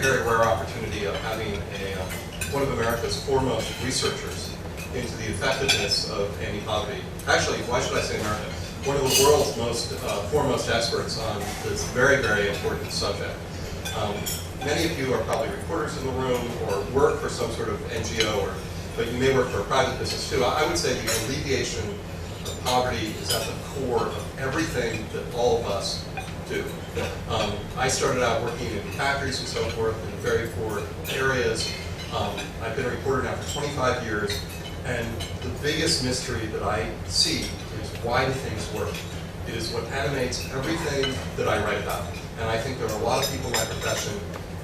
very rare opportunity of having one of America's foremost researchers into the effectiveness of anti-poverty. Actually, why should I say America? One of the world's foremost experts on this very, very important subject. Many of you are probably reporters in the room or work for some sort of NGO, but you may work for a private business too. I would say the alleviation of poverty is at the core of everything that all of us do. I started out working in factories and so forth in very poor areas. I've been a reporter now for 25 years, and the biggest mystery that I see is why do things work? It is what animates everything that I write about. And I think there are a lot of people in my profession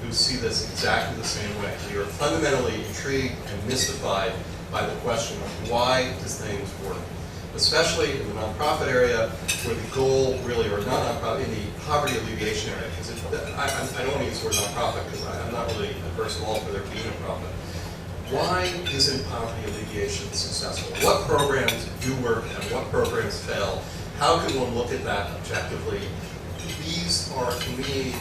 who see this exactly the same way. We are fundamentally intrigued and mystified by the question of why does things work? Especially in the nonprofit area, where the goal really, or not nonprofit, in the poverty alleviation area, because I don't want to use the word nonprofit because I'm not really adverse at all for there being a profit. Why isn't poverty alleviation successful? What programs do work and what programs fail? How can one look at that objectively? These are, to me,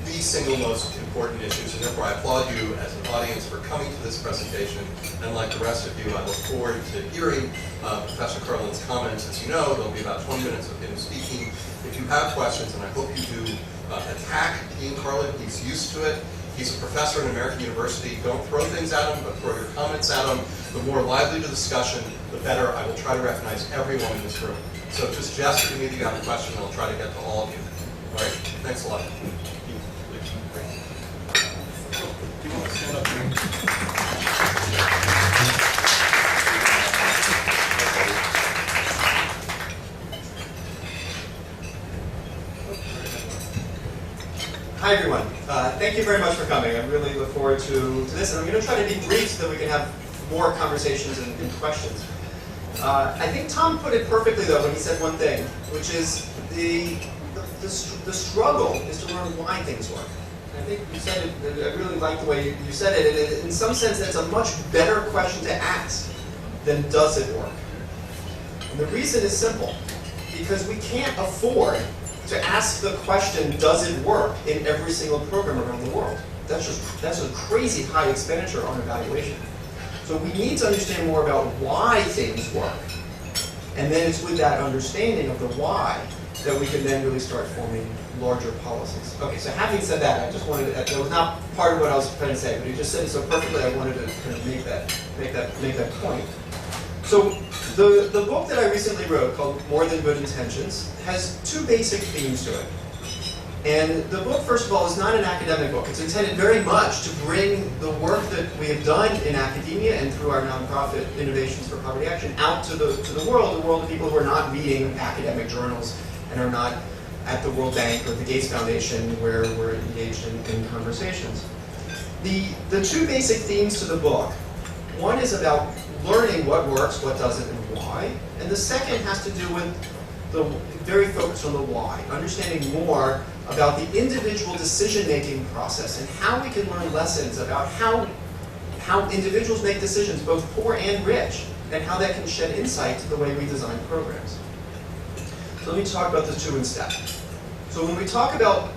the single most important issues, and therefore I applaud you as an audience for coming to this presentation. And like the rest of you, I look forward to hearing Professor Karlan's comments. As you know, there'll be about 20 minutes of him speaking. If you have questions, and I hope you do, attack Dean KARLAN. He's used to it. He's a professor at American University. Don't throw things at him, but throw your comments at him. The more lively the discussion, the better. I will try to recognize everyone in this room. So just gesture to me that you have a question, and I'll try to get to all of you. All right, thanks a lot. Hi everyone. Thank you very much for coming. I really look forward to this, and I'm going to try to be brief so that we can have more conversations and questions. I think Tom put it perfectly though when he said one thing, which is the struggle is to learn why things work. I think you said it, I really like the way you said it. In some sense, that's a much better question to ask than does it work? And the reason is simple, because we can't afford to ask the question, does it work, in every single program around the world. That's a crazy high expenditure on evaluation. So we need to understand more about why things work. And then it's with that understanding of the why that we can then really start forming larger policies. Okay, so having said that, I just wanted to, that was not part of what I was trying to say, but he just said it so perfectly, I wanted to kind of make that point. So the book that I recently wrote, called More Than Good Intentions, has two basic themes to it. And the book, first of all, is not an academic book. It's intended very much to bring the work that we have done in academia and through our nonprofit Innovations for Poverty Action out to the world of people who are not reading academic journals and are not at the World Bank or the Gates Foundation where we're engaged in conversations. The two basic themes to the book, one is about learning what works, what doesn't, and why. And the second has to do with the very focused on the why, understanding more about the individual decision-making process and how we can learn lessons about how individuals make decisions, both poor and rich, and how that can shed insight to the way we design programs. So let me talk about the two in step. So when we talk about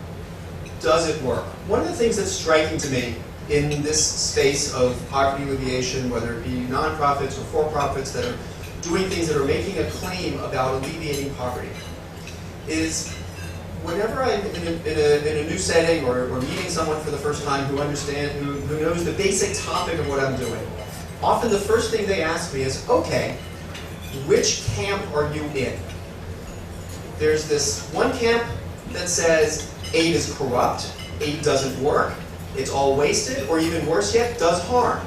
does it work, one of the things that's striking to me in this space of poverty alleviation, whether it be nonprofits or for-profits that are doing things that are making a claim about alleviating poverty, is whenever I'm in a new setting or meeting someone for the first time who knows the basic topic of what I'm doing, often the first thing they ask me is, okay, which camp are you in? There's this one camp that says aid is corrupt, aid doesn't work, it's all wasted, or even worse yet, does harm.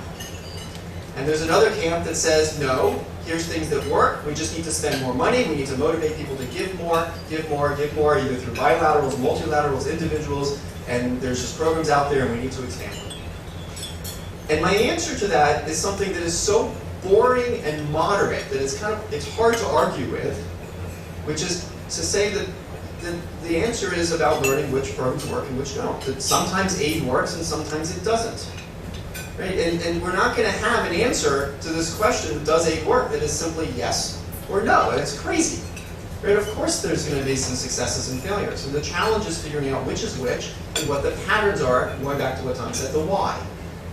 And there's another camp that says, no, here's things that work, we just need to spend more money, we need to motivate people to give more, either through bilaterals, multilaterals, individuals, and there's just programs out there and we need to expand them. And my answer to that is something that is so boring and moderate that it's hard to argue with, which is to say that the answer is about learning which programs work and which don't. That sometimes aid works and sometimes it doesn't. Right? And we're not going to have an answer to this question, does aid work, that is simply yes or no. And it's crazy. right? Of course there's going to be some successes and failures. And the challenge is figuring out which is which and what the patterns are, going back to what Tom said, the why.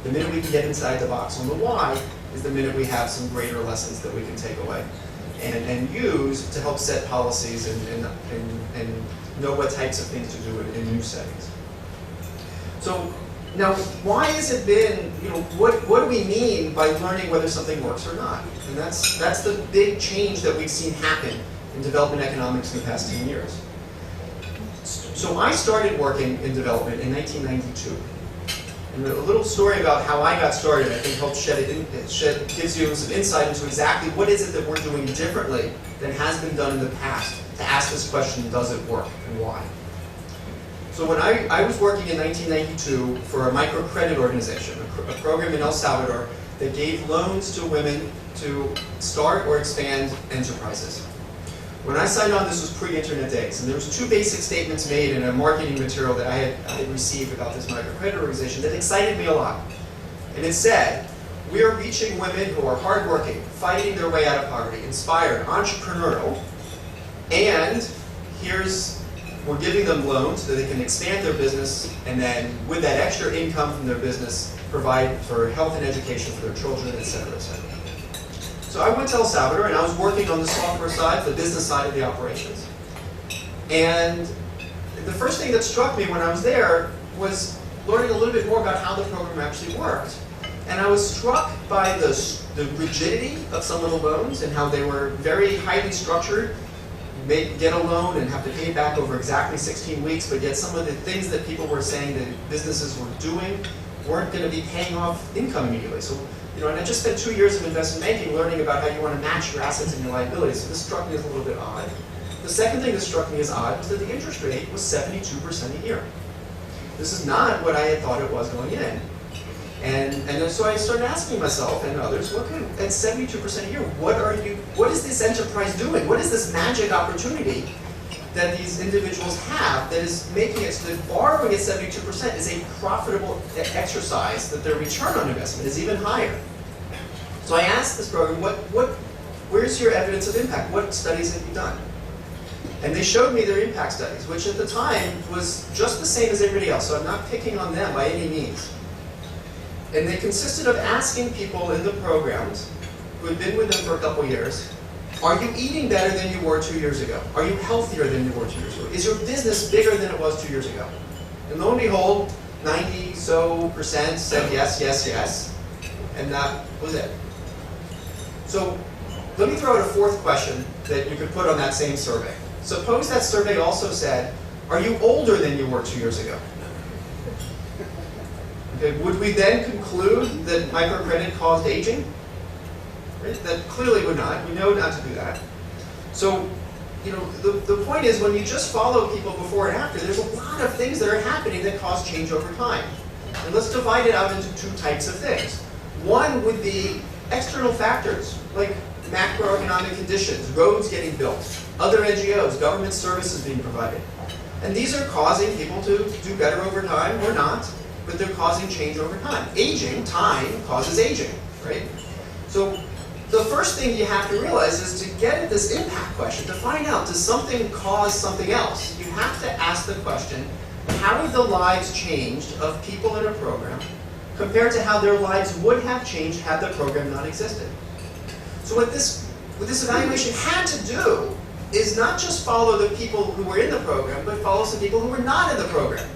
The minute we can get inside the box on the why is the minute we have some greater lessons that we can take away and use to help set policies and know what types of things to do in new settings. So now, why has it been, what do we mean by learning whether something works or not? And that's the big change that we've seen happen in development economics in the past 10 years. So I started working in development in 1992. And a little story about how I got started, I think, helps gives you some insight into exactly what is it that we're doing differently than has been done in the past to ask this question, does it work, and why? So when I was working in 1992 for a microcredit organization, a program in El Salvador that gave loans to women to start or expand enterprises. When I signed on, this was pre-internet days, and there was two basic statements made in a marketing material that I had received about this microcredit organization that excited me a lot. And it said, we are reaching women who are hardworking, fighting their way out of poverty, inspired, entrepreneurial, and we're giving them loans so they can expand their business, and then with that extra income from their business, provide for health and education for their children, et cetera, et cetera. So I went to El Salvador, and I was working on the software side, the business side of the operations. And the first thing that struck me when I was there was learning a little bit more about how the program actually worked. And I was struck by the rigidity of some of the loans and how they were very highly structured. You get a loan and have to pay it back over exactly 16 weeks, but yet some of the things that people were saying that businesses were doing weren't going to be paying off income immediately. So, and I just spent 2 years of investment banking learning about how you want to match your assets and your liabilities. So this struck me as a little bit odd. The second thing that struck me as odd was that the interest rate was 72% a year. This is not what I had thought it was going in. And so I started asking myself and others, at 72% a year, what is this enterprise doing? What is this magic opportunity that these individuals have that is making it so that borrowing at 72% is a profitable exercise, that their return on investment is even higher? So I asked this program, where's your evidence of impact? What studies have you done? And they showed me their impact studies, which at the time was just the same as everybody else, so I'm not picking on them by any means. And they consisted of asking people in the programs who had been with them for a couple years, are you eating better than you were 2 years ago? Are you healthier than you were 2 years ago? Is your business bigger than it was 2 years ago? And lo and behold, 90% said yes, yes, yes. And that was it. So let me throw out a fourth question that you could put on that same survey. Suppose that survey also said, are you older than you were 2 years ago? Okay, would we then conclude that microcredit caused aging? Right? That clearly would not. We know not to do that. So, the point is, when you just follow people before and after, there's a lot of things that are happening that cause change over time. And let's divide it out into two types of things. One would be external factors, like macroeconomic conditions, roads getting built, other NGOs, government services being provided. And these are causing people to do better over time, or not, but they're causing change over time. Aging, time, causes aging, right? So the first thing you have to realize is to get at this impact question, to find out, does something cause something else? You have to ask the question, how have the lives changed of people in a program compared to how their lives would have changed had the program not existed? So what this evaluation had to do is not just follow the people who were in the program, but follow some people who were not in the program.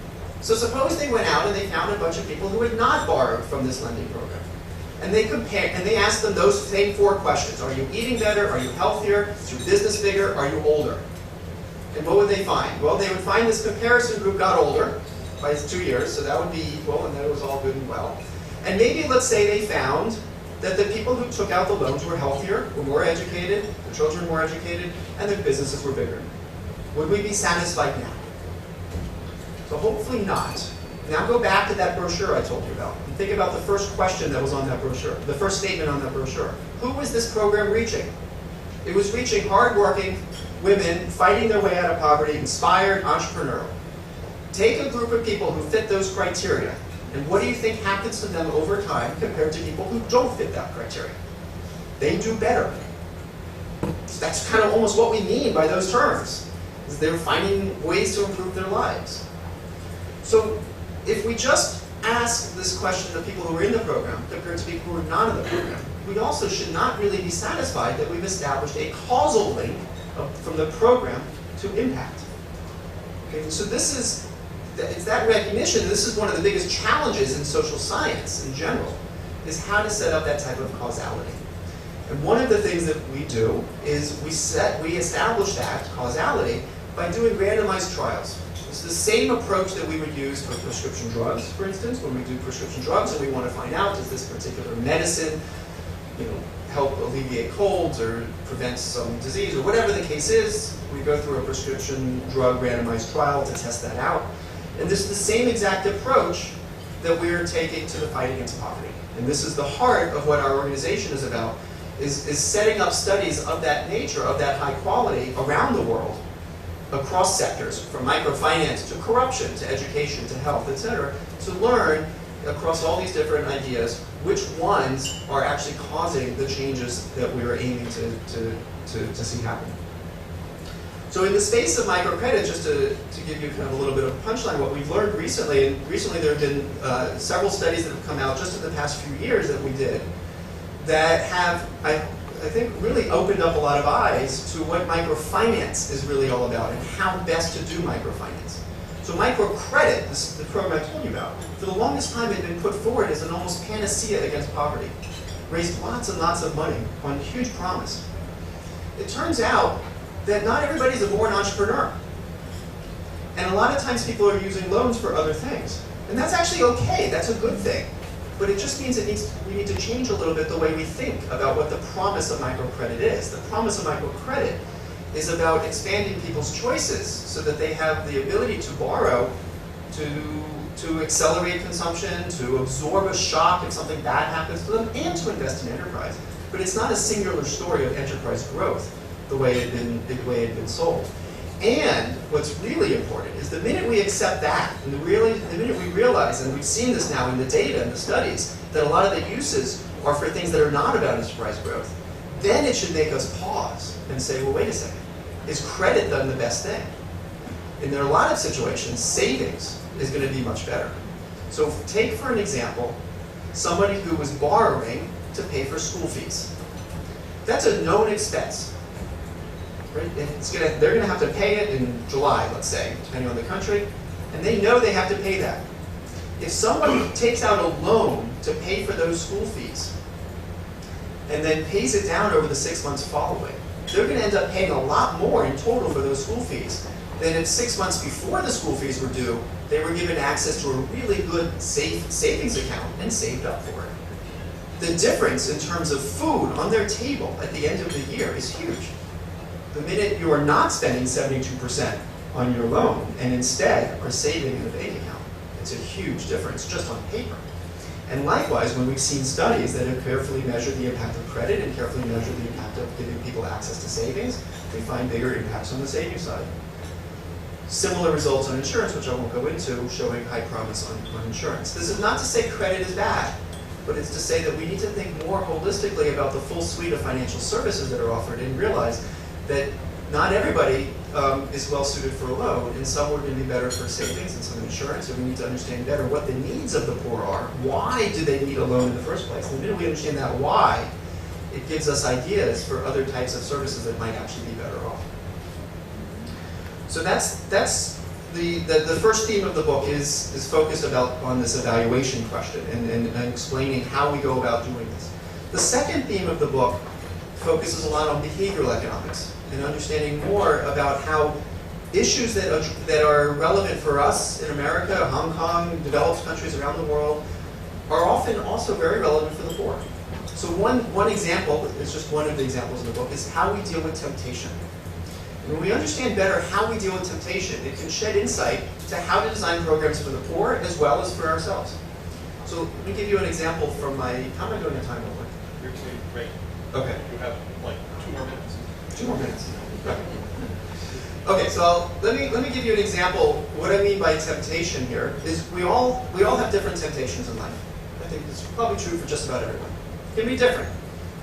So suppose they went out and they found a bunch of people who had not borrowed from this lending program. And they compared, and they asked them those same four questions. Are you eating better? Are you healthier? Is your business bigger? Are you older? And what would they find? Well, they would find this comparison group got older by 2 years, so that would be equal, and that was all good and well. And maybe, let's say, they found that the people who took out the loans were healthier, were more educated, the children were more educated, and their businesses were bigger. Would we be satisfied now? So hopefully not. Now go back to that brochure I told you about. And think about the first question that was on that brochure, the first statement on that brochure. Who was this program reaching? It was reaching hardworking women fighting their way out of poverty, inspired, entrepreneurial. Take a group of people who fit those criteria, and what do you think happens to them over time compared to people who don't fit that criteria? They do better. that's kind of almost what we mean by those terms, is they're finding ways to improve their lives. So if we just ask this question to people who are in the program compared to people who are not in the program, we also should not really be satisfied that we've established a causal link from the program to impact. Okay, so it's that recognition. This is one of the biggest challenges in social science in general, is how to set up that type of causality. And one of the things that we do is we establish that causality by doing randomized trials. It's the same approach that we would use for prescription drugs, for instance. When we do prescription drugs and we want to find out, does this particular medicine, help alleviate colds or prevent some disease, or whatever the case is, we go through a prescription drug randomized trial to test that out. And this is the same exact approach that we're taking to the fight against poverty. And this is the heart of what our organization is about, is setting up studies of that nature, of that high quality around the world, across sectors, from microfinance to corruption to education to health, etc., to learn across all these different ideas which ones are actually causing the changes that we are aiming to see happen. So in the space of microcredit, just to give you kind of a little bit of a punchline, what we've learned recently, and recently there have been several studies that have come out just in the past few years that we did, that have, I think, really opened up a lot of eyes to what microfinance is really all about and how best to do microfinance. So microcredit, the program I told you about, for the longest time had been put forward as an almost panacea against poverty. Raised lots and lots of money on huge promise. It turns out that not everybody's a born entrepreneur. And a lot of times people are using loans for other things. And that's actually okay, that's a good thing. But it just means we need to change a little bit the way we think about what the promise of microcredit is. The promise of microcredit is about expanding people's choices so that they have the ability to borrow, to accelerate consumption, to absorb a shock if something bad happens to them, and to invest in enterprise. But it's not a singular story of enterprise growth the way it had been sold. And what's really important is the minute we accept that, and the minute we realize, and we've seen this now in the data and the studies, that a lot of the uses are for things that are not about enterprise growth, then it should make us pause and say, well, wait a second. Is credit then the best thing? And there are a lot of situations, savings is going to be much better. So take, for an example, somebody who was borrowing to pay for school fees. That's a known expense. Right? They're going to have to pay it in July, let's say, depending on the country, and they know they have to pay that. If someone takes out a loan to pay for those school fees and then pays it down over the 6 months following, they're going to end up paying a lot more in total for those school fees than if 6 months before the school fees were due, they were given access to a really good safe savings account and saved up for it. The difference in terms of food on their table at the end of the year is huge. The minute you are not spending 72% on your loan and instead are saving in a bank account, it's a huge difference just on paper. And likewise, when we've seen studies that have carefully measured the impact of credit and carefully measured the impact of giving people access to savings, we find bigger impacts on the savings side. Similar results on insurance, which I won't go into, showing high promise on insurance. This is not to say credit is bad, but it's to say that we need to think more holistically about the full suite of financial services that are offered and realize that not everybody is well suited for a loan, and some are going to be better for savings and some insurance, and we need to understand better what the needs of the poor are. Why do they need a loan in the first place? And the minute we understand that why, it gives us ideas for other types of services that might actually be better off. So that's the first theme of the book is focused on this evaluation question and explaining how we go about doing this. The second theme of the book focuses a lot on behavioral economics and understanding more about how issues that are relevant for us in America, Hong Kong, developed countries around the world, are often also very relevant for the poor. So one example, it's just one of the examples in the book, is how we deal with temptation. And when we understand better how we deal with temptation, it can shed insight to how to design programs for the poor as well as for ourselves. So let me give you an example from how am I doing in time over? You're doing great. Okay. You have like 2 more minutes. 2 more minutes. Okay, so let me give you an example. What I mean by temptation here is we all have different temptations in life. I think it's probably true for just about everyone. It can be different,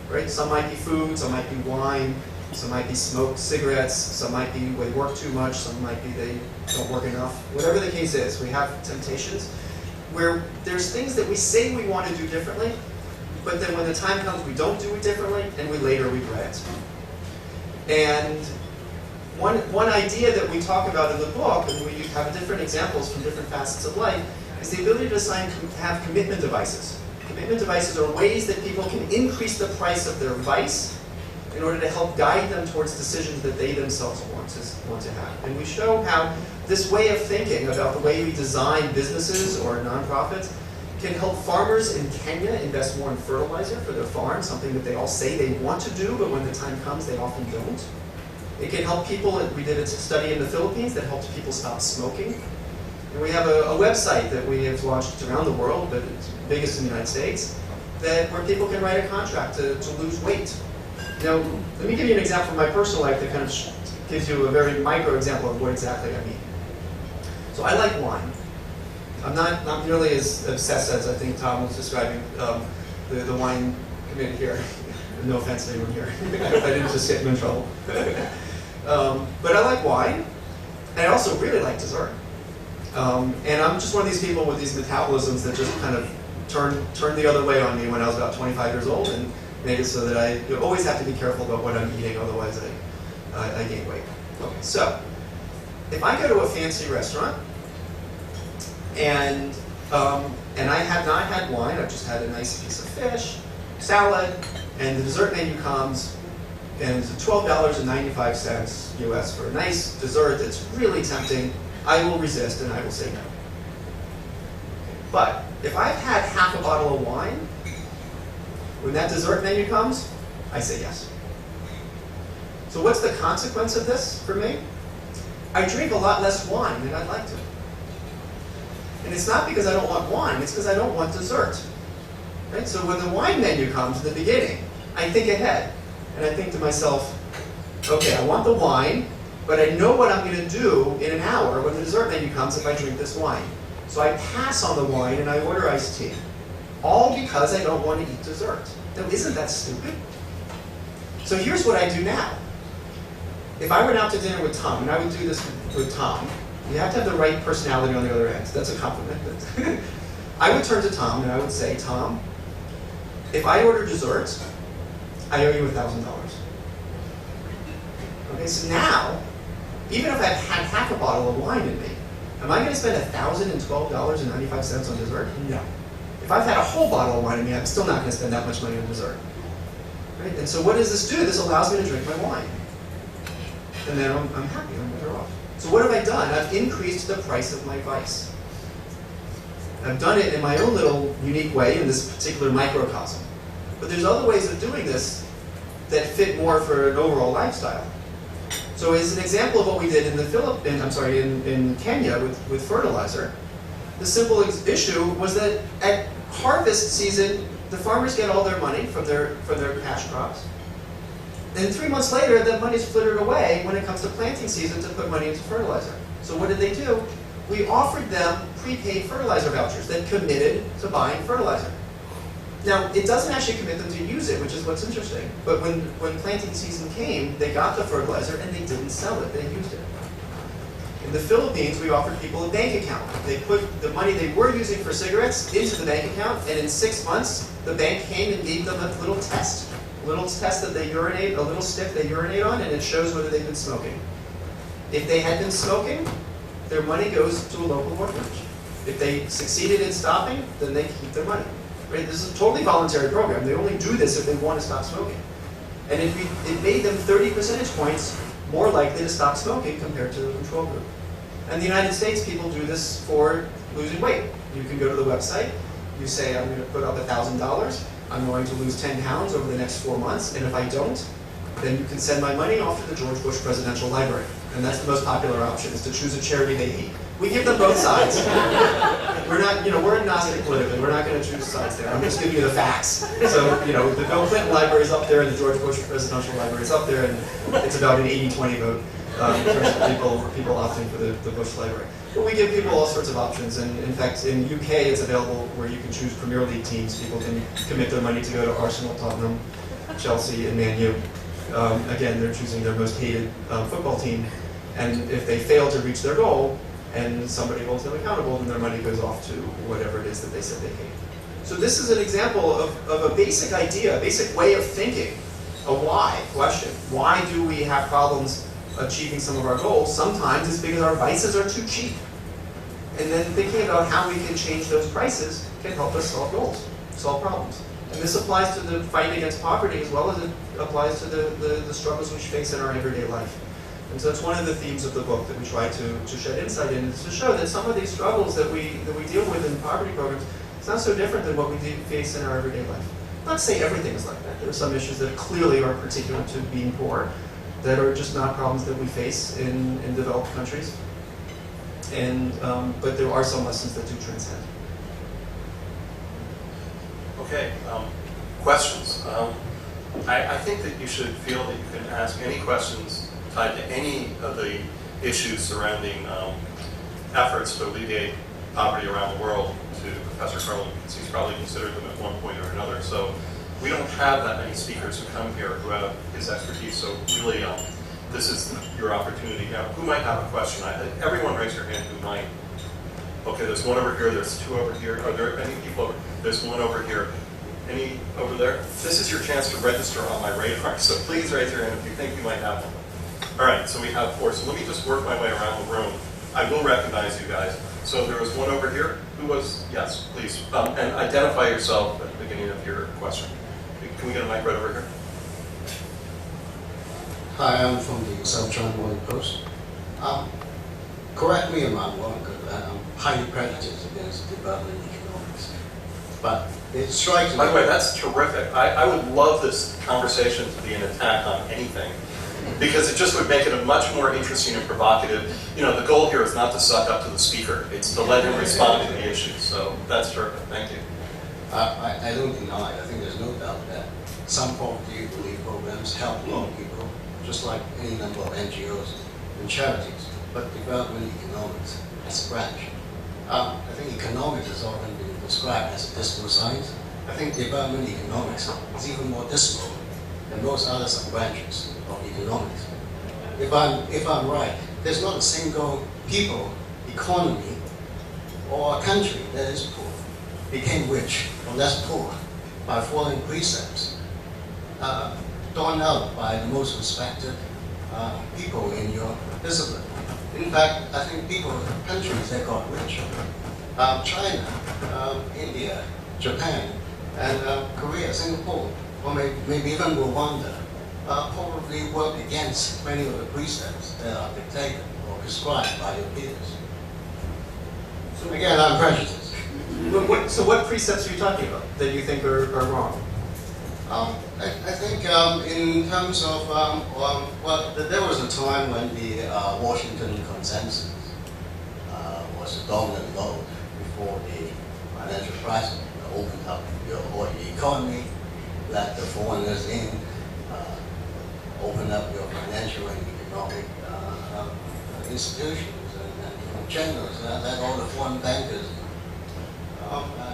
right? Some might be food, some might be wine. some might be smoked cigarettes, some might be they work too much, some might be they don't work enough. Whatever the case is, we have temptations where there's things that we say we want to do differently, but then when the time comes we don't do it differently and we later regret it. And one idea that we talk about in the book, and we have different examples from different facets of life, is the ability to have commitment devices. Commitment devices are ways that people can increase the price of their vice in order to help guide them towards decisions that they themselves want to have. And we show how this way of thinking about the way we design businesses or nonprofits can help farmers in Kenya invest more in fertilizer for their farms, something that they all say they want to do, but when the time comes, they often don't. It can help people, we did a study in the Philippines that helped people stop smoking. And we have a website that we have launched around the world, but it's biggest in the United States, where people can write a contract to lose weight. Now, let me give you an example from my personal life that kind of gives you a very micro example of what exactly I mean. So I like wine. I'm not nearly as obsessed as I think Tom was describing the wine committee here. No offense to anyone here. I didn't just get him in trouble. But I like wine, and I also really like dessert. And I'm just one of these people with these metabolisms that just kind of turned the other way on me when I was about 25 years old, and made it so that I always have to be careful about what I'm eating, otherwise I gain weight. Okay, so if I go to a fancy restaurant and I have not had wine, I've just had a nice piece of fish, salad, and the dessert menu comes, and it's $12.95 US for a nice dessert that's really tempting, I will resist and I will say no. But if I've had half a bottle of wine, when that dessert menu comes, I say yes. So what's the consequence of this for me? I drink a lot less wine than I'd like to. And it's not because I don't want wine, it's because I don't want dessert. Right? So when the wine menu comes in the beginning, I think ahead. And I think to myself, okay, I want the wine, but I know what I'm going to do in an hour when the dessert menu comes if I drink this wine. So I pass on the wine and I order iced tea. All because I don't want to eat dessert. Now, isn't that stupid? So here's what I do now. If I went out to dinner with Tom, and I would do this with Tom, you have to have the right personality on the other end. So that's a compliment. I would turn to Tom and I would say, Tom, if I order dessert, I owe you $1,000. Okay, so now, even if I've had half a bottle of wine in me, am I going to spend $1,012.95 on dessert? No. If I've had a whole bottle of wine in me, I'm still not going to spend that much money on dessert. Right? And so what does this do? This allows me to drink my wine. And then I'm happy, I'm better off. So what have I done? I've increased the price of my vice. I've done it in my own little unique way in this particular microcosm. But there's other ways of doing this that fit more for an overall lifestyle. So as an example of what we did in in Kenya with fertilizer, the simple issue was that at harvest season, the farmers get all their money from their cash crops. And 3 months later, that money's flittered away when it comes to planting season to put money into fertilizer. So what did they do? We offered them prepaid fertilizer vouchers that committed to buying fertilizer. Now, it doesn't actually commit them to use it, which is what's interesting. But when planting season came, they got the fertilizer and they didn't sell it, they used it. In the Philippines, we offered people a bank account. They put the money they were using for cigarettes into the bank account, and in 6 months, the bank came and gave them a little test. A little test that they urinate, a little stick they urinate on, and it shows whether they've been smoking. If they had been smoking, their money goes to a local orphanage. If they succeeded in stopping, then they keep their money. Right? This is a totally voluntary program. They only do this if they want to stop smoking. And it made them 30 percentage points more likely to stop smoking compared to the control group. In the United States, people do this for losing weight. You can go to the website, you say, I'm going to put up $1,000, I'm going to lose 10 pounds over the next 4 months, and if I don't, then you can send my money off to the George Bush Presidential Library. And that's the most popular option, is to choose a charity they hate. We give them both sides. We're not, we're agnostic politically. We're not going to choose sides there. I'm just giving you the facts. So, the Bill Clinton Library is up there, and the George Bush Presidential Library is up there, and it's about an 80-20 vote in terms of people opting for the Bush Library. But we give people all sorts of options, and in fact, in UK, it's available where you can choose Premier League teams. People can commit their money to go to Arsenal, Tottenham, Chelsea, and Man U. Again, they're choosing their most hated football team, and if they fail to reach their goal and somebody holds them accountable, then their money goes off to whatever it is that they said they hate. So this is an example of a basic idea, a basic way of thinking, a why question. Why do we have problems achieving some of our goals? Sometimes it's because our vices are too cheap. And then thinking about how we can change those prices can help us solve goals, solve problems. And this applies to the fight against poverty as well as it applies to the struggles we face in our everyday life. And so it's one of the themes of the book that we try to shed insight in, is to show that some of these struggles that we deal with in poverty programs, it's not so different than what we face in our everyday life. Not to say everything is like that. There are some issues that clearly are particular to being poor, that are just not problems that we face in developed countries. And, but there are some lessons that do transcend. Okay, questions. I think that you should feel that you can ask any questions tied to any of the issues surrounding efforts to alleviate poverty around the world to Professor Karlan, because he's probably considered them at one point or another. So we don't have that many speakers who come here who have his expertise, so really this is your opportunity. Now, who might have a question? Everyone raise your hand who might. Okay, there's one over here, there's two over here. Are there any people over? There's one over here. Any over there? This is your chance to register on my radar, so please raise your hand if you think you might have one. All right, so we have four. So let me just work my way around the room. I will recognize you guys. So there was one over here. Who was? Yes, please. And identify yourself at the beginning of your question. Can we get a mic right over here? Hi, I'm from the South China Morning Post. Correct me if I'm wrong, because I'm highly prejudiced against development economics. But it strikes me. By the way, that's terrific. I would love this conversation to be an attack on anything, because it just would make it a much more interesting and provocative. You know, the goal here is not to suck up to the speaker. It's to let him respond to the issues. So that's terrific. Thank you. I don't deny. I think there's no doubt that some poverty relief programs help a lot of people, just like any number of NGOs and charities. But development economics as a branch. I think economics has often been described as a dismal science. I think development economics is even more dismal than most other sub-branches of economics. If I'm right, there's not a single people, economy, or a country that is poor, became rich or less poor by following precepts drawn out by the most respected people in your discipline. In fact, I think countries that got rich, China, India, Japan, and Korea, Singapore, or maybe even Rwanda, probably work against many of the precepts that are dictated or prescribed by your peers. So again, I'm prejudiced. So what precepts are you talking about that you think are wrong? I think in terms of, well, there was a time when the Washington Consensus was the dominant mode before the financial crisis. Opened up your economy, let the foreigners in, open up your financial and economic institutions, and channels, let all the foreign bankers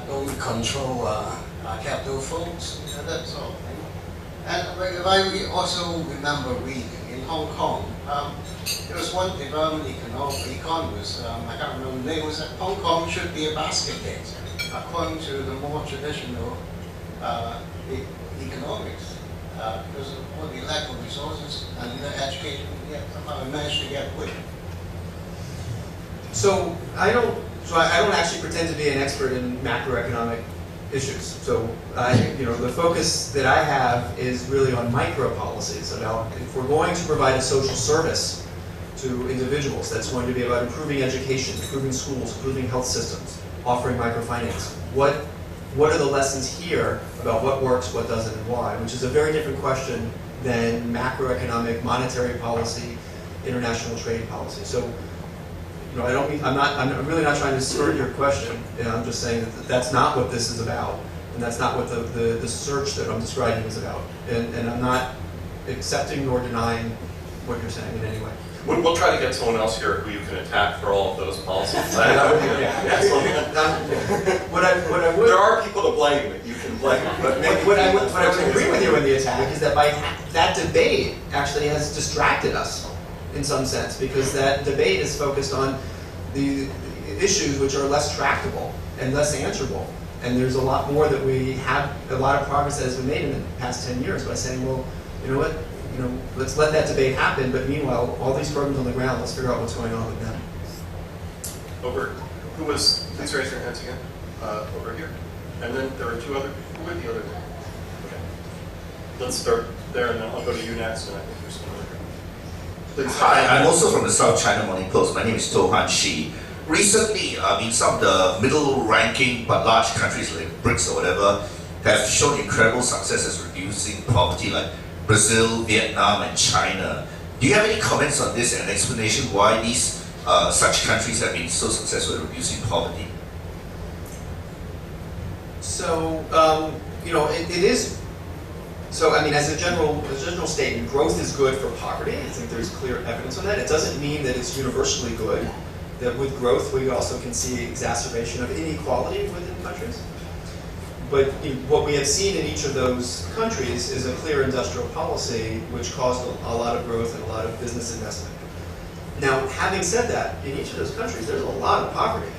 don't control capital flows, that sort of thing. And I also remember reading in Hong Kong, there was one development economist, I can't remember the name, was that Hong Kong should be a basket case, according to the more traditional economics, because of all the lack of resources and education, yet somehow we managed to get quick. So I don't actually pretend to be an expert in macroeconomic issues. So the focus that I have is really on micro policies, about if we're going to provide a social service to individuals, that's going to be about improving education, improving schools, improving health systems, offering microfinance. What are the lessons here about what works, what doesn't, and why? Which is a very different question than macroeconomic, monetary policy, international trade policy. So, I'm really not trying to skirt your question. I'm just saying that that's not what this is about, and that's not what the search that I'm describing is about. And I'm not accepting nor denying what you're saying in any way. We'll try to get someone else here who you can attack for all of those policies. What I would. There are people to blame, but you can Like, but maybe What I would agree with you in the attack is that by that debate actually has distracted us in some sense, because that debate is focused on the issues which are less tractable and less answerable. And there's a lot more that we have, a lot of progress that has been made in the past 10 years by saying, well, you know what, let's let that debate happen, but meanwhile, all these programs on the ground, let's figure out what's going on with them. please raise your hands again, over here. And then there are two other, who were the other two? Okay. Let's start there, and then I'll go to you next, and I think there's one other. Please. Hi, I'm also from the South China Morning Post. My name is Tohan Shi. Recently, some of the middle-ranking but large countries like BRICS or whatever have shown incredible success as reducing poverty, like Brazil, Vietnam, and China. Do you have any comments on this and an explanation why these such countries have been so successful at reducing poverty? So, it is. So, I mean, as a general statement, growth is good for poverty. I think there's clear evidence on that. It doesn't mean that it's universally good. That with growth, we also can see exacerbation of inequality within countries. But what we have seen in each of those countries is a clear industrial policy which caused a lot of growth and a lot of business investment. Now, having said that, in each of those countries, there's a lot of poverty.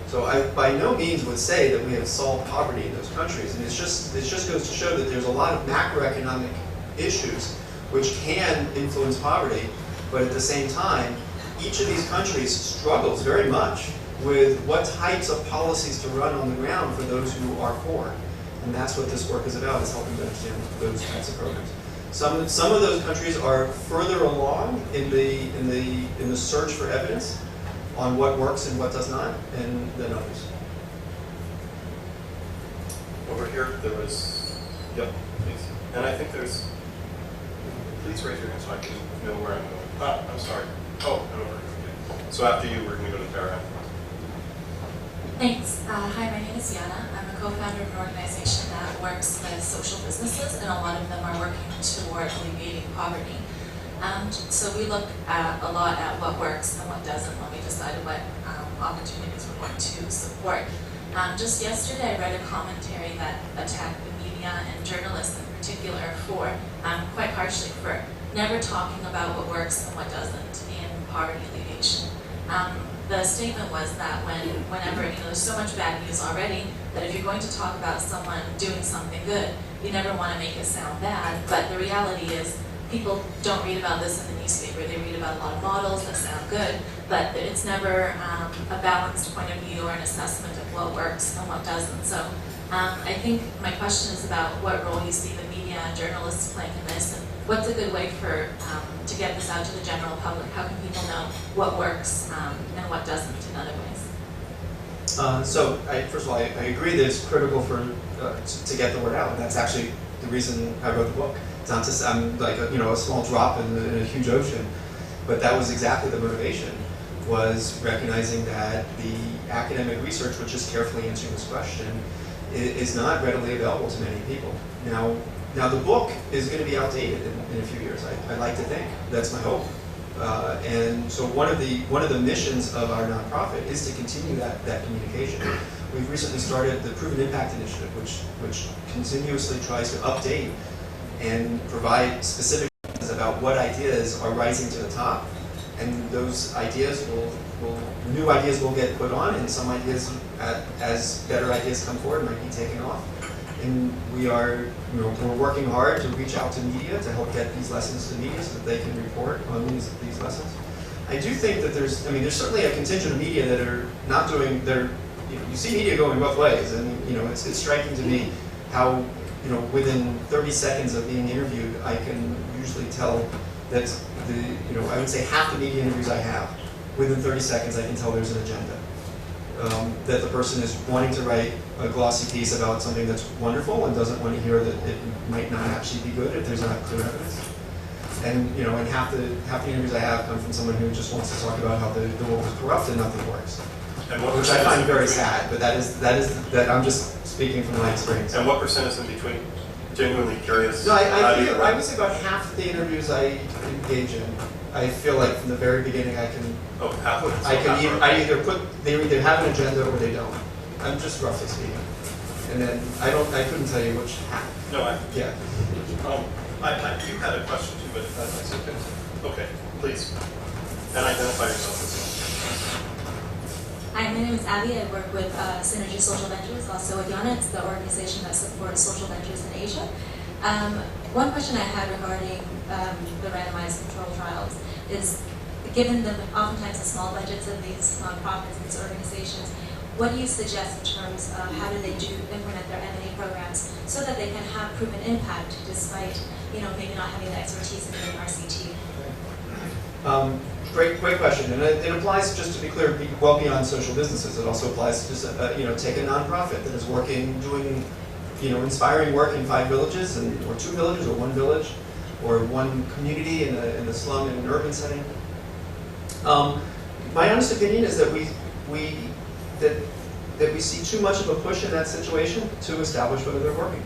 So I by no means would say that we have solved poverty in those countries. And it just goes to show that there's a lot of macroeconomic issues which can influence poverty, but at the same time, each of these countries struggles very much with what types of policies to run on the ground for those who are poor. And that's what this work is about, is helping to understand those types of programs. Some of those countries are further along in the search for evidence on what works and what does not, than others. Over here, there was, yep, please. And I think there's, please raise your hand so I can know where I'm going. I'm sorry. Oh, and over here. So after you, we're going to go to Tara. Thanks. Hi, my name is Yana. I'm a co-founder of an organization that works with social businesses, and a lot of them are working toward alleviating poverty. So we look a lot at what works and what doesn't when we decide what opportunities we're going to support. Just yesterday, I read a commentary that attacked the media and journalists in particular for, quite harshly, for never talking about what works and what doesn't in poverty alleviation. The statement was that whenever, there's so much bad news already, that if you're going to talk about someone doing something good, you never want to make it sound bad, but the reality is people don't read about this in the newspaper. They read about a lot of models that sound good, but it's never a balanced point of view or an assessment of what works and what doesn't. So I think my question is about what role you see the media and journalists playing in this, and what's a good way to get this out to the general public? How can people know what works and what doesn't in other ways? First of all, I agree that it's critical to get the word out, and that's actually the reason I wrote the book. It's not just I'm like a small drop in a huge ocean, but that was exactly the motivation, was recognizing that the academic research, which is carefully answering this question, is not readily available to many people. Now the book is going to be outdated in a few years. I like to think that's my hope, and so one of the missions of our nonprofit is to continue that communication. We've recently started the Proven Impact Initiative, which continuously tries to update and provide specific about what ideas are rising to the top, and those ideas new ideas will get put on, and some ideas, as better ideas come forward, might be taken off. And we're working hard to reach out to media to help get these lessons to media so that they can report on these lessons. I do think that there's certainly a contingent of media that are not doing you see media going both ways, and it's striking to me how within 30 seconds of being interviewed, I can usually tell that I would say half the media interviews I have, within 30 seconds I can tell there's an agenda. That the person is wanting to write a glossy piece about something that's wonderful and doesn't want to hear that it might not actually be good if there's not clear evidence. And and half the interviews I have come from someone who just wants to talk about how the world is corrupt and nothing works. And what which I find very sad, but that is I'm just speaking from my experience. And what percent is in between? Genuinely curious. No, I would say about half the interviews I engage in, I feel like from the very beginning I can. Oh, half. They either have an agenda or they don't. I'm just roughly speaking. And then I couldn't tell you which half. No, Yeah. you had a question too, but that's okay. Okay, please. And identify yourself as well. Hi, my name is Abby. I work with Synergy Social Ventures, also with Yana. It's the organization that supports social ventures in Asia. One question I had regarding the randomized control trials is, given the oftentimes the small budgets of these nonprofits, these organizations, what do you suggest in terms of how do they implement their M&A programs so that they can have proven impact despite, maybe not having the expertise in doing RCT? Great question, and it applies, just to be clear, well beyond social businesses. It also applies to just, take a nonprofit that is doing, inspiring work in 5 villages, or 2 villages, or 1 village, or 1 community in the slum in an urban setting. My honest opinion is that that we see too much of a push in that situation to establish whether they're working.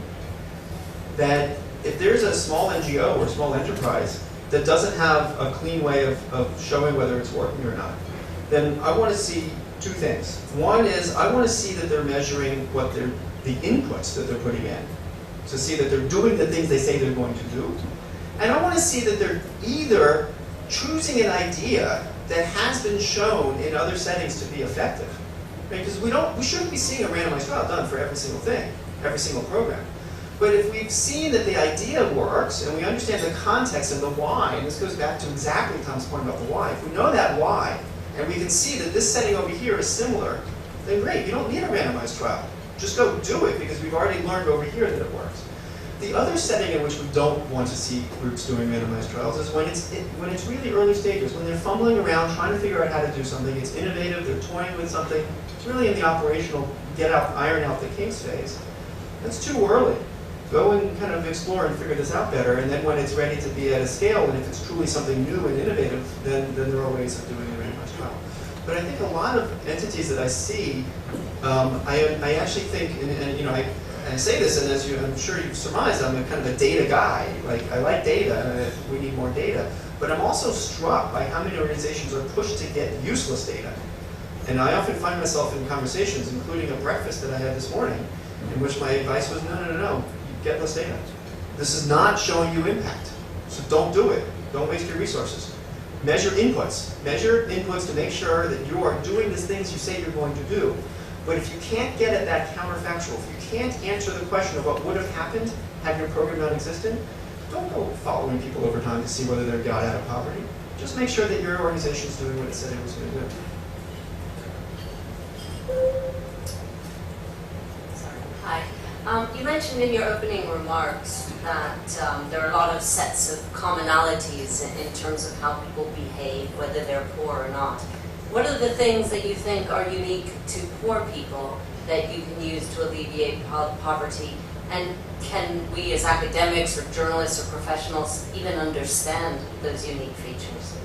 That if there's a small NGO or small enterprise that doesn't have a clean way of showing whether it's working or not, then I want to see 2 things. One is I want to see that they're measuring the inputs that they're putting in, to see that they're doing the things they say they're going to do. And I want to see that they're either choosing an idea that has been shown in other settings to be effective. Because we shouldn't be seeing a randomized trial done for every single thing, every single program. But if we've seen that the idea works, and we understand the context and the why, and this goes back to exactly Tom's point about the why, if we know that why, and we can see that this setting over here is similar, then great, you don't need a randomized trial. Just go do it, because we've already learned over here that it works. The other setting in which we don't want to see groups doing randomized trials is when it's really early stages, when they're fumbling around trying to figure out how to do something. It's innovative, they're toying with something. It's really in the operational, iron out the kinks phase. That's too early. Go and kind of explore and figure this out better, and then when it's ready to be at a scale, and if it's truly something new and innovative, then there are ways of doing the randomized trial. But I think a lot of entities that I see, I actually think, and I say this, and as I'm sure you've surmised, I'm kind of a data guy. Like, I like data, and we need more data. But I'm also struck by how many organizations are pushed to get useless data. And I often find myself in conversations, including a breakfast that I had this morning, in which my advice was, no, get less data. This is not showing you impact. So don't do it. Don't waste your resources. Measure inputs. Measure inputs to make sure that you are doing the things you say you're going to do. But if you can't get at that counterfactual, if you can't answer the question of what would have happened had your program not existed, don't go following people over time to see whether they're got out of poverty. Just make sure that your organization is doing what it said it was going to do. Hi. You mentioned in your opening remarks that there are a lot of sets of commonalities in terms of how people behave, whether they're poor or not. What are the things that you think are unique to poor people that you can use to alleviate poverty? And can we as academics or journalists or professionals even understand those unique features?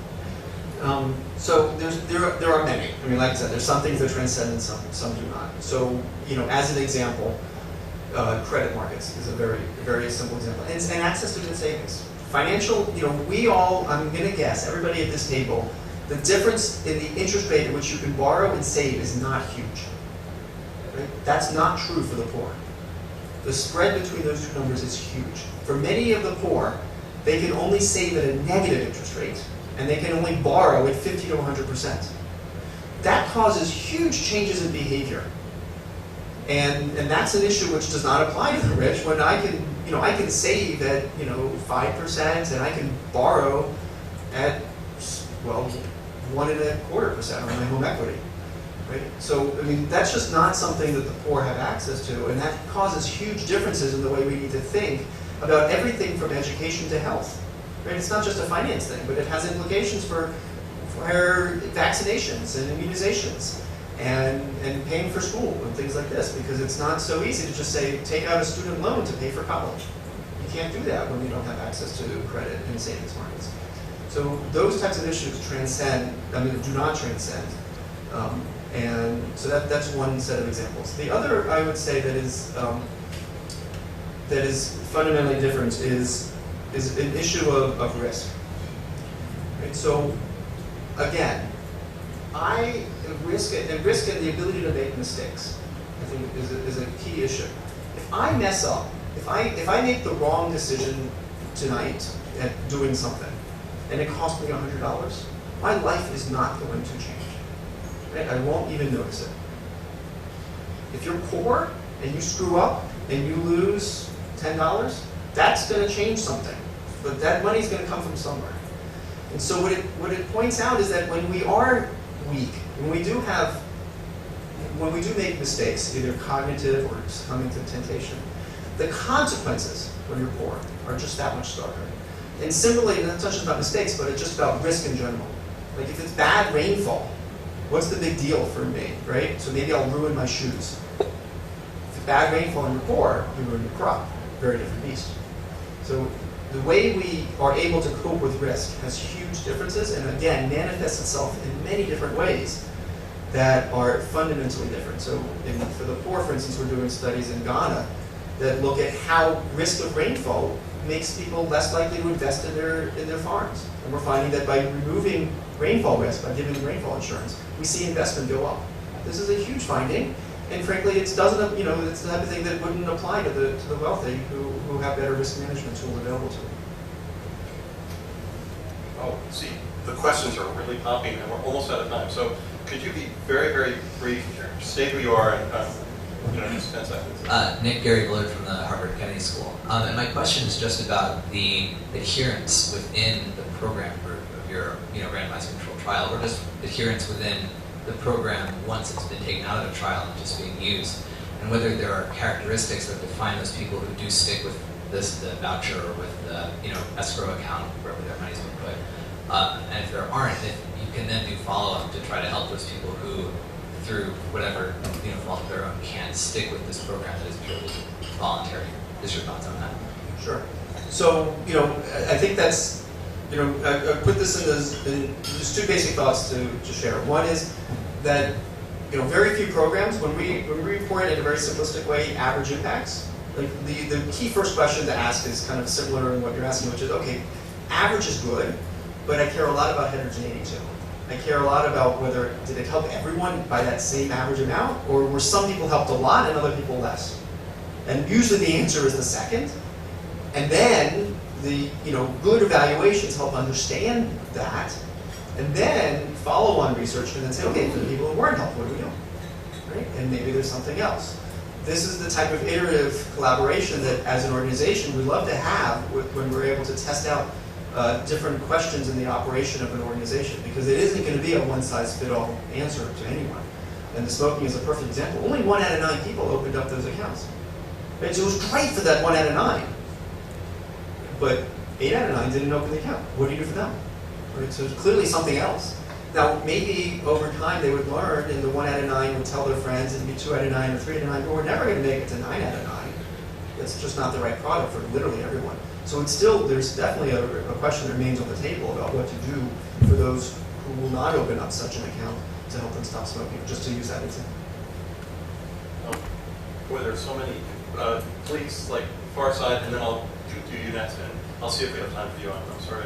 So there are many. I mean, like I said, there's some things that transcend and some do not. So, as an example, credit markets is a very simple example. And access to good savings. Financial, we all, I'm going to guess, everybody at this table, the difference in the interest rate at which you can borrow and save is not huge. Right? That's not true for the poor. The spread between those 2 numbers is huge. For many of the poor, they can only save at a negative interest rate, and they can only borrow at 50 to 100%. That causes huge changes in behavior. And that's an issue which does not apply to the rich, when I can save at 5% and I can borrow at 1.25% on my home equity. Right? So I mean, that's just not something that the poor have access to, and that causes huge differences in the way we need to think about everything from education to health. Right? It's not just a finance thing, but it has implications for vaccinations and immunizations. And paying for school and things like this, because it's not so easy to just say, take out a student loan to pay for college. You can't do that when you don't have access to credit in savings markets. So those types of issues do not transcend. And so that's one set of examples. The other, I would say, that is fundamentally different is an issue of risk. Right? So again, risk and the ability to make mistakes, I think, is a key issue. If I mess up, if I make the wrong decision tonight at doing something, and it cost me $100, my life is not going to change. Right? I won't even notice it. If you're poor and you screw up and you lose $10, that's going to change something. But that money's going to come from somewhere. And so what it points out is that when we are weak, when we do make mistakes, either cognitive or succumbing to temptation, the consequences when you're poor are just that much starker. And similarly, not just about mistakes, but it's just about risk in general. Like if it's bad rainfall, what's the big deal for me, right? So maybe I'll ruin my shoes. If it's bad rainfall and you're poor, you ruin your crop. Very different beast. So the way we are able to cope with risk has huge differences, and again, manifests itself in many different ways that are fundamentally different. So for the poor, for instance, we're doing studies in Ghana that look at how risk of rainfall makes people less likely to invest in their farms. And we're finding that by removing rainfall risk, by giving them rainfall insurance, we see investment go up. This is a huge finding, and frankly, it's the type of thing that wouldn't apply to the wealthy who have better risk management tools available to them. Oh, see, the questions are really popping, and we're almost out of time. So could you be very, very brief, state who you are, and just 10 seconds. Nick Gary Bullard from the Harvard Kennedy School. And my question is just about the adherence within the program group of your randomized controlled trial, or just adherence within the program once it's been taken out of the trial and just being used, and whether there are characteristics that define those people who do stick with the voucher or with the escrow account wherever their money's been put. And if there aren't, if you can then do follow-up to try to help those people who, through whatever fault of their own, can't stick with this program that is purely voluntary. Is your thoughts on that? Sure. So, I think that's, I put this in just two basic thoughts to share. One is that, very few programs, when we report it in a very simplistic way, average impacts, like the key first question to ask is kind of similar in what you're asking, which is, okay, average is good, but I care a lot about heterogeneity too. I care a lot about whether, did it help everyone by that same average amount, or were some people helped a lot and other people less? And usually the answer is the second. And then the good evaluations help understand that. And then follow-on research can then say, okay, for the people who weren't helped, what do we do? Right? And maybe there's something else. This is the type of iterative collaboration that as an organization we love to have when we're able to test out different questions in the operation of an organization, because it isn't going to be a one-size-fits-all answer to anyone. And the smoking is a perfect example. Only 1 out of 9 people opened up those accounts. Right? So it was great for that 1 out of 9. But 8 out of 9 didn't open the account. What do you do for them? Right? So there's clearly something else. Now, maybe over time they would learn, and the 1 out of 9 would tell their friends, and it'd be 2 out of 9 or 3 out of 9, but we're never going to make it to 9 out of 9. It's just not the right product for literally everyone. So it's still, there's definitely a question that remains on the table about what to do for those who will not open up such an account to help them stop smoking, just to use that example. Boy, there's so many. Please, far side, and then I'll do you next, and I'll see if we have time for you. I'm sorry.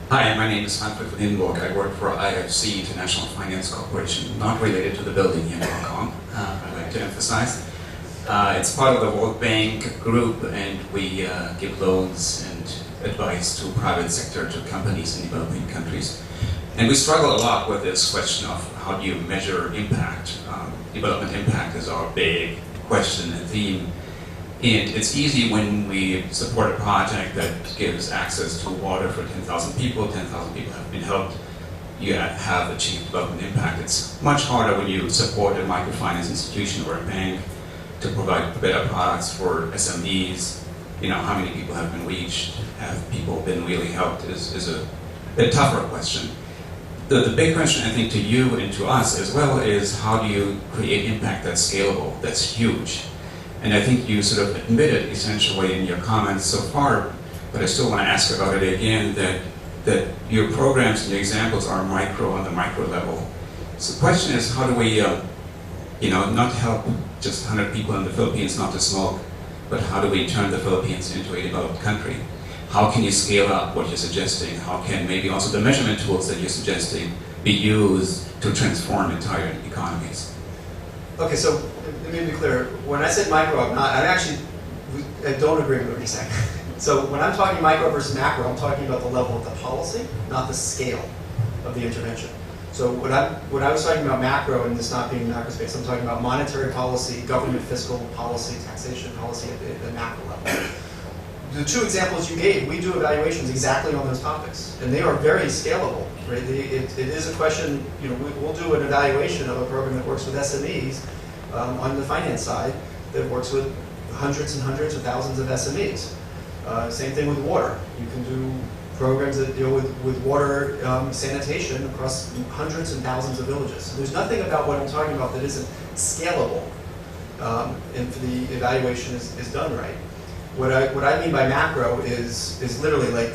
Hi, my name is Manfred van Hindenburg. I work for IFC, International Finance Corporation, not related to the building here in Hong Kong, I'd like to emphasize. It's part of the World Bank group, and we give loans and advice to private sector, to companies in developing countries. And we struggle a lot with this question of how do you measure impact. Development impact is our big question and theme. And it's easy when we support a project that gives access to water for 10,000 people, 10,000 people have been helped, you have achieved development impact. It's much harder when you support a microfinance institution or a bank to provide better products for SMEs. How many people have been reached? Have people been really helped is a bit tougher question. The big question, I think, to you and to us as well is how do you create impact that's scalable, that's huge? And I think you sort of admitted essentially in your comments so far, but I still want to ask about it again, that your programs and your examples are micro on the micro level. So the question is, how do we, not help just 100 people in the Philippines not to smoke, but how do we turn the Philippines into a developed country? How can you scale up what you're suggesting? How can maybe also the measurement tools that you're suggesting be used to transform entire economies? Okay, so let me be clear. When I said micro, I don't agree with what you're saying. So when I'm talking micro versus macro, I'm talking about the level of the policy, not the scale of the intervention. So when I was talking about macro and this not being macro space, I'm talking about monetary policy, government fiscal policy, taxation policy at the macro level. The two examples you gave, we do evaluations exactly on those topics, and they are very scalable. Right? It is a question, we'll do an evaluation of a program that works with SMEs on the finance side that works with hundreds and hundreds of thousands of SMEs. Same thing with water. You can do programs that deal with water sanitation across hundreds and thousands of villages. So there's nothing about what I'm talking about that isn't scalable if the evaluation is done right. What I mean by macro is literally like,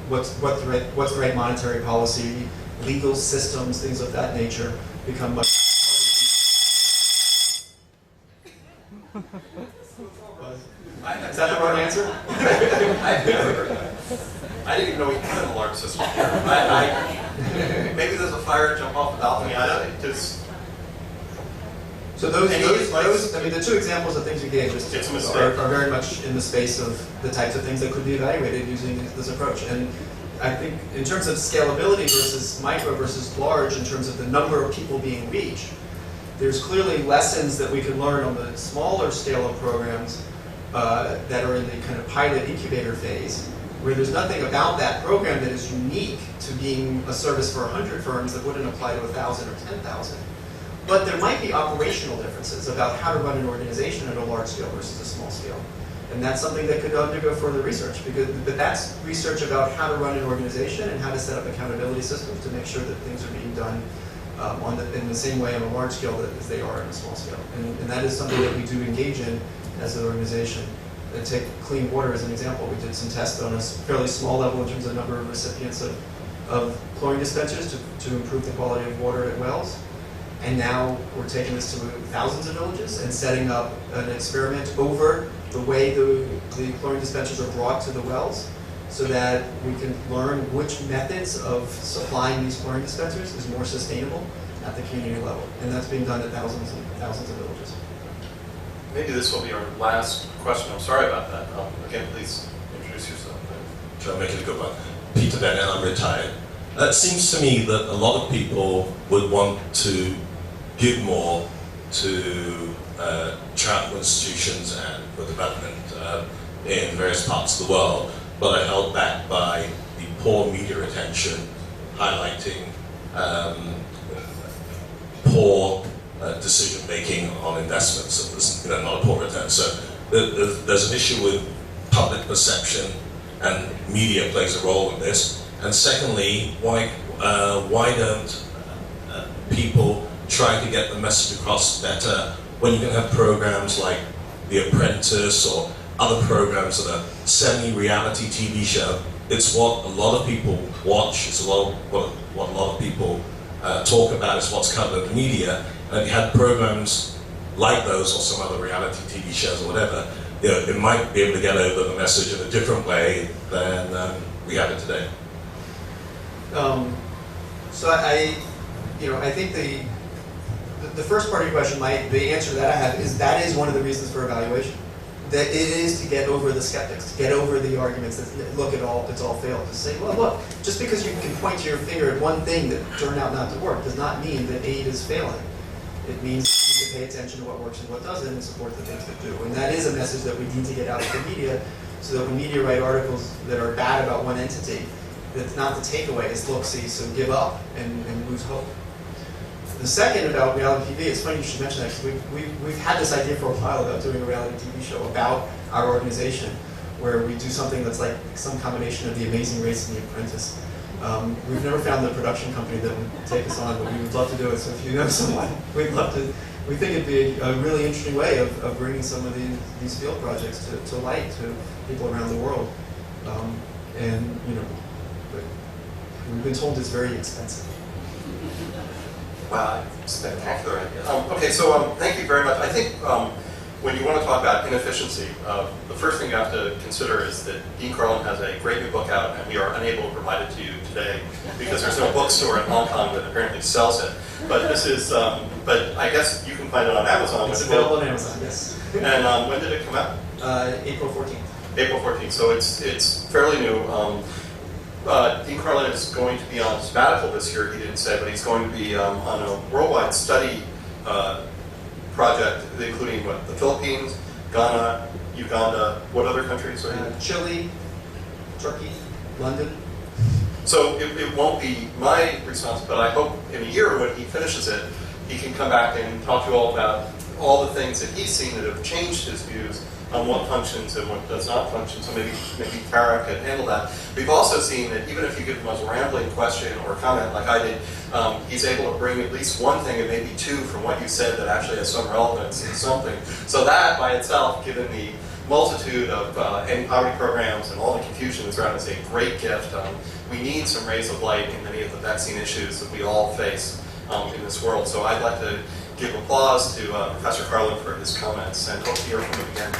what's the right monetary policy, legal systems, things of that nature become much. Is that the wrong answer? I didn't even know we had an alarm system here. Maybe there's a fire jump off the balcony. So those, the two examples of things you gave are very much in the space of the types of things that could be evaluated using this approach. And I think in terms of scalability versus micro versus large, in terms of the number of people being reached, there's clearly lessons that we can learn on the smaller scale of programs that are in the kind of pilot incubator phase, where there's nothing about that program that is unique to being a service for 100 firms that wouldn't apply to 1,000 or 10,000. But there might be operational differences about how to run an organization at a large scale versus a small scale. And that's something that could undergo further research, but that's research about how to run an organization and how to set up accountability systems to make sure that things are being done in the same way on a large scale as they are on a small scale. And that is something that we do engage in as an organization. And take clean water as an example. We did some tests on a fairly small level in terms of number of recipients of chlorine dispensers to improve the quality of water at wells. And now we're taking this to thousands of villages and setting up an experiment over the way the chlorine dispensers are brought to the wells so that we can learn which methods of supplying these chlorine dispensers is more sustainable at the community level. And that's being done at thousands and thousands of villages. Maybe this will be our last question. I'm sorry about that. Again, please introduce yourself. Try to make it a good one. Peter Bennett, I'm retired. It seems to me that a lot of people would want to give more to charitable institutions and for development in various parts of the world, but are held back by the poor media attention highlighting poor decision making on investments, and there's not a poor return. So there's an issue with public perception, and media plays a role in this. And secondly, why don't people try to get the message across better when you can have programs like The Apprentice or other programs that are semi-reality TV show? It's what a lot of people watch. It's what a lot of people talk about. It's what's covered in the media. And if you had programs like those or some other reality TV shows or whatever, it might be able to get over the message in a different way than we have it today. So I think the first part of your question, the answer that I have is that is one of the reasons for evaluation. That it is to get over the skeptics, to get over the arguments that look at all, it's all failed. To say, well, look, just because you can point to your finger at one thing that turned out not to work does not mean that aid is failing. It means you need to pay attention to what works and what doesn't and support the things that do. And that is a message that we need to get out to the media so that when media write articles that are bad about one entity, that's not the takeaway is look, see, so give up and lose hope. The second about reality TV, it's funny you should mention that because we've had this idea for a while about doing a reality TV show about our organization where we do something that's like some combination of The Amazing Race and The Apprentice. We've never found the production company that would take us on, but we would love to do it. So if you know someone, we'd love to. We think it'd be a really interesting way of bringing some of these field projects to light to people around the world. And we've been told it's very expensive. Wow, spectacular idea. Okay, so thank you very much. I think when you want to talk about inefficiency, the first thing you have to consider is that Dean KARLAN has a great new book out, and we are unable to provide it to you today because there's no bookstore in Hong Kong that apparently sells it. But this is, but I guess you can find it on Amazon. It's available on Amazon, yes. And when did it come out? April 14th. April 14th, so it's fairly new. Dean KARLAN is going to be on sabbatical this year, he didn't say, but he's going to be on a worldwide study project, including what, the Philippines, Ghana, Uganda, what other countries are you? Chile, Turkey, London. So it won't be my responsibility, but I hope in a year when he finishes it, he can come back and talk to you all about all the things that he's seen that have changed his views on what functions and what does not function. So maybe Tara could handle that. We've also seen that even if you give him a rambling question or comment like I did, he's able to bring at least one thing and maybe two from what you said that actually has some relevance in something. So that by itself, given the multitude of anti-poverty programs and all the confusion that's around, is a great gift. We need some rays of light in many of the vaccine issues that we all face in this world. So I'd like to give applause to Professor KARLAN for his comments and hope to hear from him again.